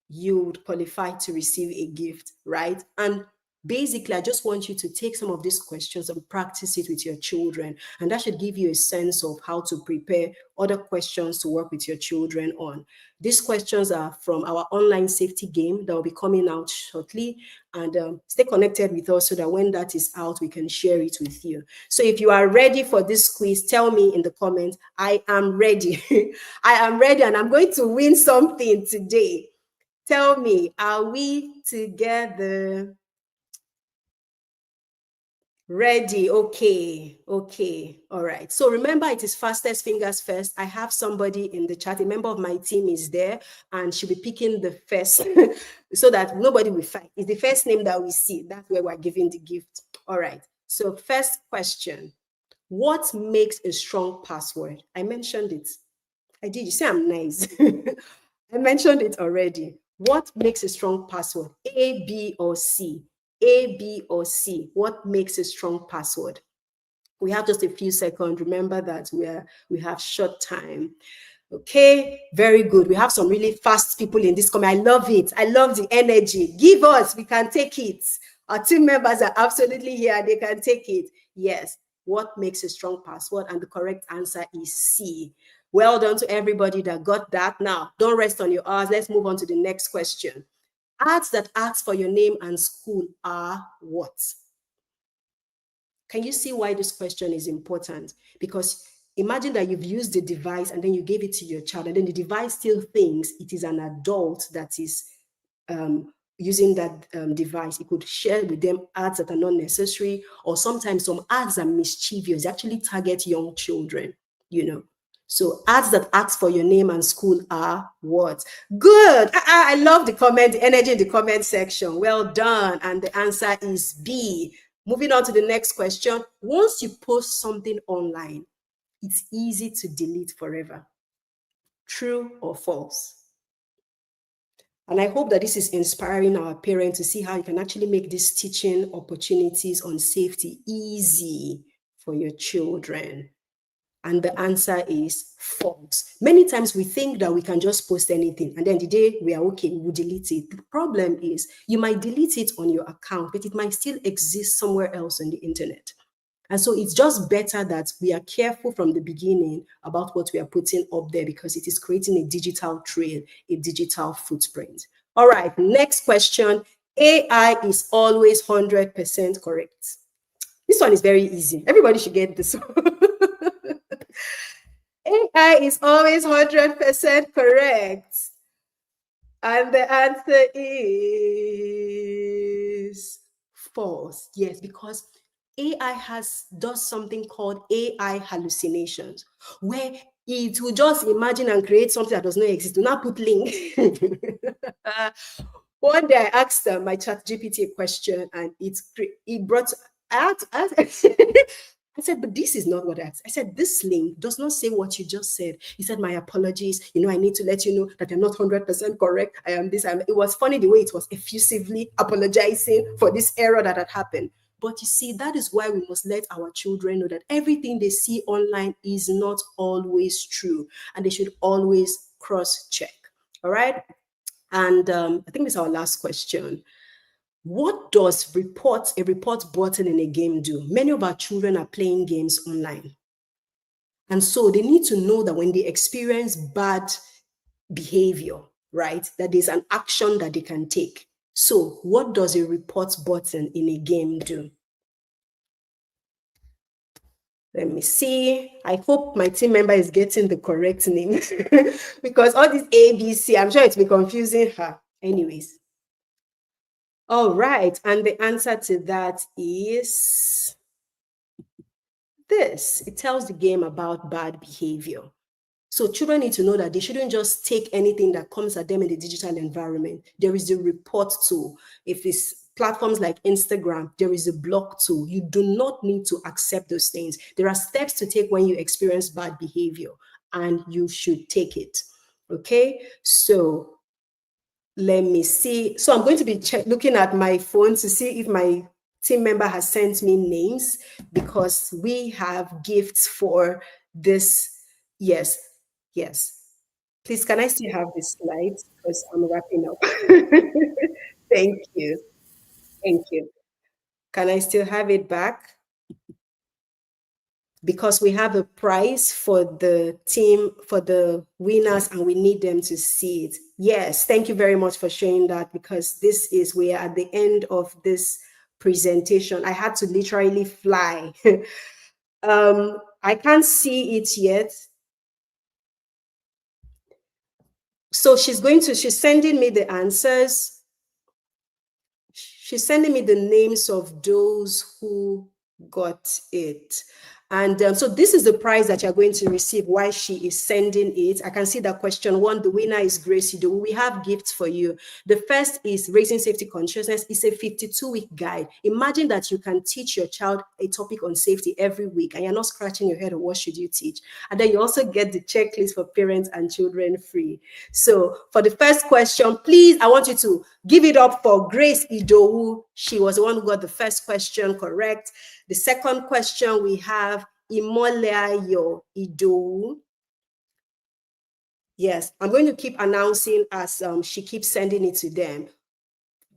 you would qualify to receive a gift, right? And basically, I just want you to take some of these questions and practice it with your children. And that should give you a sense of how to prepare other questions to work with your children on. These questions are from our online safety game that will be coming out shortly. And stay connected with us so that when that is out, we can share it with you. So if you are ready for this quiz, tell me in the comments, I am ready. I am ready and I'm going to win something today. Tell me, are we together? Ready. Okay. All right. So remember, it is fastest fingers first. I have somebody in the chat. A member of my team is there and she'll be picking the first so that nobody will fight. It's the first name that we see. That's where we're giving the gift. All right. So first question. What makes a strong password? I mentioned it. I did. You say I'm nice. I mentioned it already. What makes a strong password? A, B, or C? A, B, or C? What makes a strong password? We have just a few seconds. Remember that we have short time. Okay, very good. We have some really fast people in this comment. I love it. I love the energy. Give us, we can take it. Our team members are absolutely here. They can take it. Yes. What makes a strong password? And the correct answer is C. Well done to everybody that got that. Now, don't rest on your R's. Let's move on to the next question. Ads that ask for your name and school are what? Can you see why this question is important? Because imagine that you've used the device and then you gave it to your child, and then the device still thinks it is an adult that is using that device. It could share with them ads that are not necessary, or sometimes some ads are mischievous. They actually target young children, you know. So ads that ask for your name and school are what? Good. I love the comment, the energy in the comment section. Well done. And the answer is B. Moving on to the next question. Once you post something online, it's easy to delete forever. True or false? And I hope that this is inspiring our parents to see how you can actually make these teaching opportunities on safety easy for your children. And the answer is false. Many times we think that we can just post anything, and then the day we are okay, we will delete it. The problem is you might delete it on your account, but it might still exist somewhere else on the internet. And so it's just better that we are careful from the beginning about what we are putting up there, because it is creating a digital trail, a digital footprint. All right, next question. AI is always 100% correct. This one is very easy. Everybody should get this one. AI is always 100% correct. And the answer is false. Yes, because AI does something called AI hallucinations, where it will just imagine and create something that does not exist. Do not put link. One day I asked my chat GPT a question, and it brought out. I said, but this is not what I said. This link does not say what you just said. He said, my apologies. I need to let you know that I'm not 100% correct. I am this. It was funny the way it was effusively apologizing for this error that had happened. But you see, that is why we must let our children know that everything they see online is not always true, and they should always cross-check. All right? And I think this is our last question. What does a report button in a game do? Many of our children are playing games online. And so they need to know that when they experience bad behavior, right, that there's an action that they can take. So what does a report button in a game do? Let me see. I hope my team member is getting the correct name because all this ABC, I'm sure it's been confusing her. Anyways. All right. And the answer to that is this. It tells the game about bad behavior. So children need to know that they shouldn't just take anything that comes at them in the digital environment. There is a report tool. If it's platforms like Instagram, there is a block tool. You do not need to accept those things. There are steps to take when you experience bad behavior, and you should take it. Okay, so let me see. So I'm going to be looking at my phone to see if my team member has sent me names, because we have gifts for this. Yes. Please, can I still have this slide? Because I'm wrapping up. Thank you. Can I still have it back? Because we have a prize for the team, for the winners, and we need them to see it. Yes, thank you very much for sharing that, because we are at the end of this presentation. I had to literally fly. I can't see it yet. So she's sending me the answers. She's sending me the names of those who got it. And so this is the prize that you're going to receive while she is sending it. I can see that question one. The winner is Grace Ido. We have gifts for you. The first is Raising Safety Consciousness. It's a 52-week guide. Imagine that you can teach your child a topic on safety every week, and you're not scratching your head on what should you teach. And then you also get the checklist for parents and children free. So for the first question, please, I want you to give it up for Grace Idowu. She was the one who got the first question correct. The second question, we have Imoleayo Idowu. Yes, I'm going to keep announcing as she keeps sending it to them.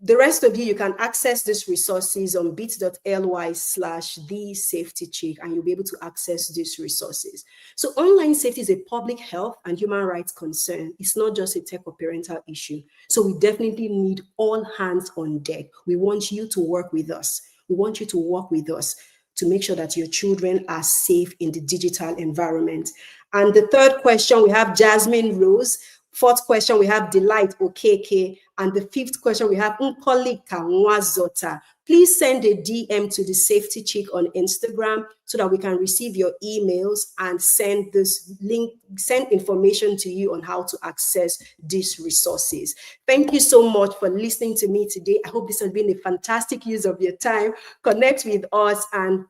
the rest of you can access these resources on bit.ly/thesafetychick, and you'll be able to access these resources. So online safety is a public health and human rights concern. It's not just a tech or parental issue. So we definitely need all hands on deck. We want you to work with us. We want you to work with us to make sure that your children are safe in the digital environment. And the third question, we have Jasmine Rose. Fourth question, we have Delight Okeke. And the fifth question, we have Nkolika Nwazota. Please send a DM to the Safety Chick on Instagram so that we can receive your emails and send this link, send information to you on how to access these resources. Thank you so much for listening to me today. I hope this has been a fantastic use of your time. Connect with us and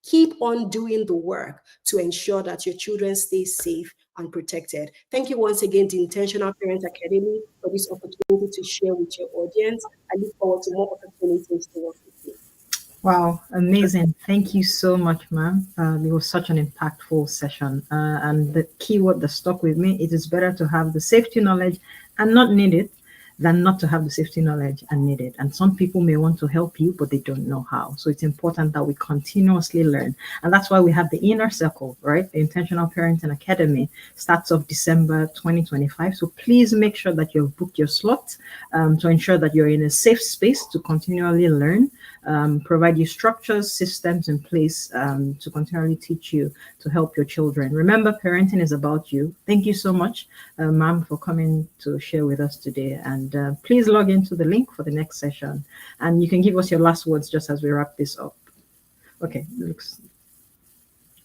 keep on doing the work to ensure that your children stay safe and protected. Thank you once again to Intentional Parent Academy for this opportunity to share with your audience. I look forward to more opportunities to work with you. Wow, amazing. Thank you so much, ma'am. It was such an impactful session. And the key word that stuck with me, it is better to have the safety knowledge and not need it than not to have the safety knowledge and need it. And some people may want to help you, but they don't know how. So it's important that we continuously learn. And that's why we have the inner circle, right? The Intentional Parenting Academy starts off December 2025. So please make sure that you've booked your slot to ensure that you're in a safe space to continually learn, provide you structures, systems in place to continually teach you to help your children. Remember, parenting is about you. Thank you so much, ma'am, for coming to share with us today. And please log into the link for the next session. And you can give us your last words just as we wrap this up. Okay.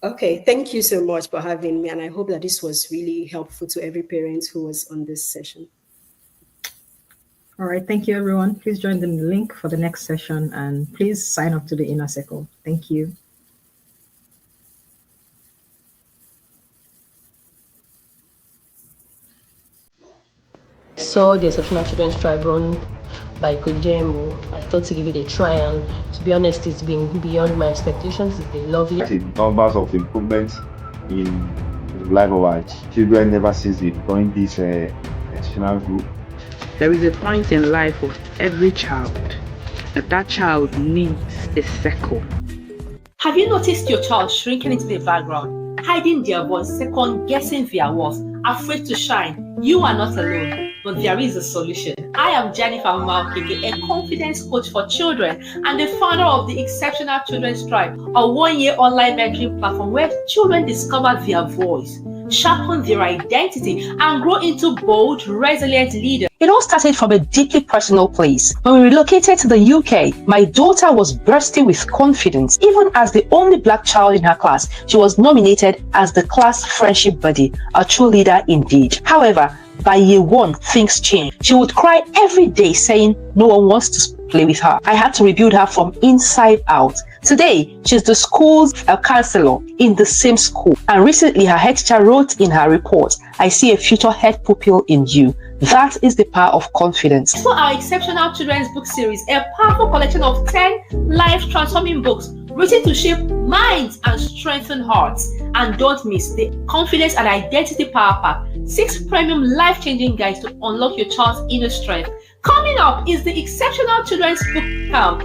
Okay, thank you so much for having me. And I hope that this was really helpful to every parent who was on this session. All right, thank you, everyone. Please join the link for the next session and please sign up to the Inner Circle. Thank you. Saw the Exceptional Children's Tribe run by Kujembo. I thought to give it a try, and to be honest, it's been beyond my expectations. It's been lovely. Numbers of improvements in the life of our children ever since we joined this exceptional group. There is a point in life of every child that child needs a circle. Have you noticed your child shrinking into the background, hiding their voice, second guessing their worth, afraid to shine? You are not alone, but there is a solution. I am Jennifer Malkeke, a confidence coach for children and the founder of the Exceptional Children's Tribe, a one-year online mentoring platform where children discover their voice, sharpen their identity, and grow into bold, resilient leaders. It all started from a deeply personal place. When we relocated to the UK, my daughter was bursting with confidence. Even as the only Black child in her class, she was nominated as the class friendship buddy, a true leader indeed. However, by year one, things changed. She would cry every day saying no one wants to play with her. I had to rebuild her from inside out. Today, she's the school's counselor in the same school. And recently, her head teacher wrote in her report, "I see a future head pupil in you." That is the power of confidence. For our Exceptional Children's Book Series, a powerful collection of 10 life-transforming books written to shape minds and strengthen hearts. And don't miss the Confidence and Identity Power Pack, 6 premium life-changing guides to unlock your child's inner strength. Coming up is the Exceptional Children's Book Camp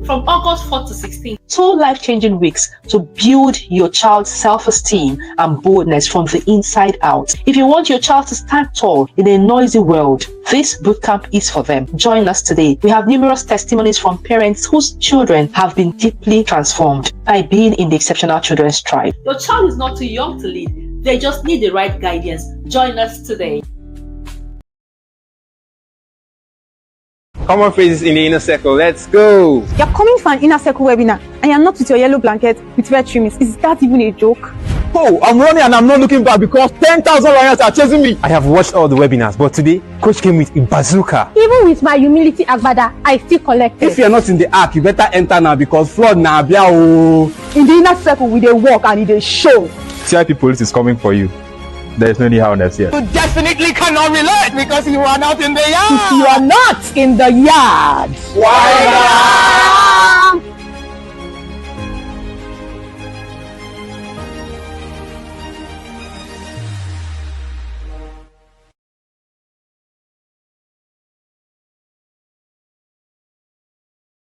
from August 4th to 16th. 2 life-changing weeks to build your child's self-esteem and boldness from the inside out. If you want your child to stand tall in a noisy world, this bootcamp is for them. Join us today. We have numerous testimonies from parents whose children have been deeply transformed by being in the Exceptional Children's Tribe. Your child is not too young to lead. They just need the right guidance. Join us today. Common phrases in the inner circle. Let's go. You're coming for an inner circle webinar and you're not with your yellow blanket with red trimmings. Is that even a joke? Oh, I'm running and I'm not looking back because 10,000 lions are chasing me. I have watched all the webinars, but today, Coach came with a bazooka. Even with my humility agbada, I still collected. If you're not in the ark, you better enter now because flood na bia o. In the inner circle, we dey walk and they show. CIP police is coming for you. There is no need harness here. You definitely cannot relate because you are not in the yard. If you are not in the yard, why not?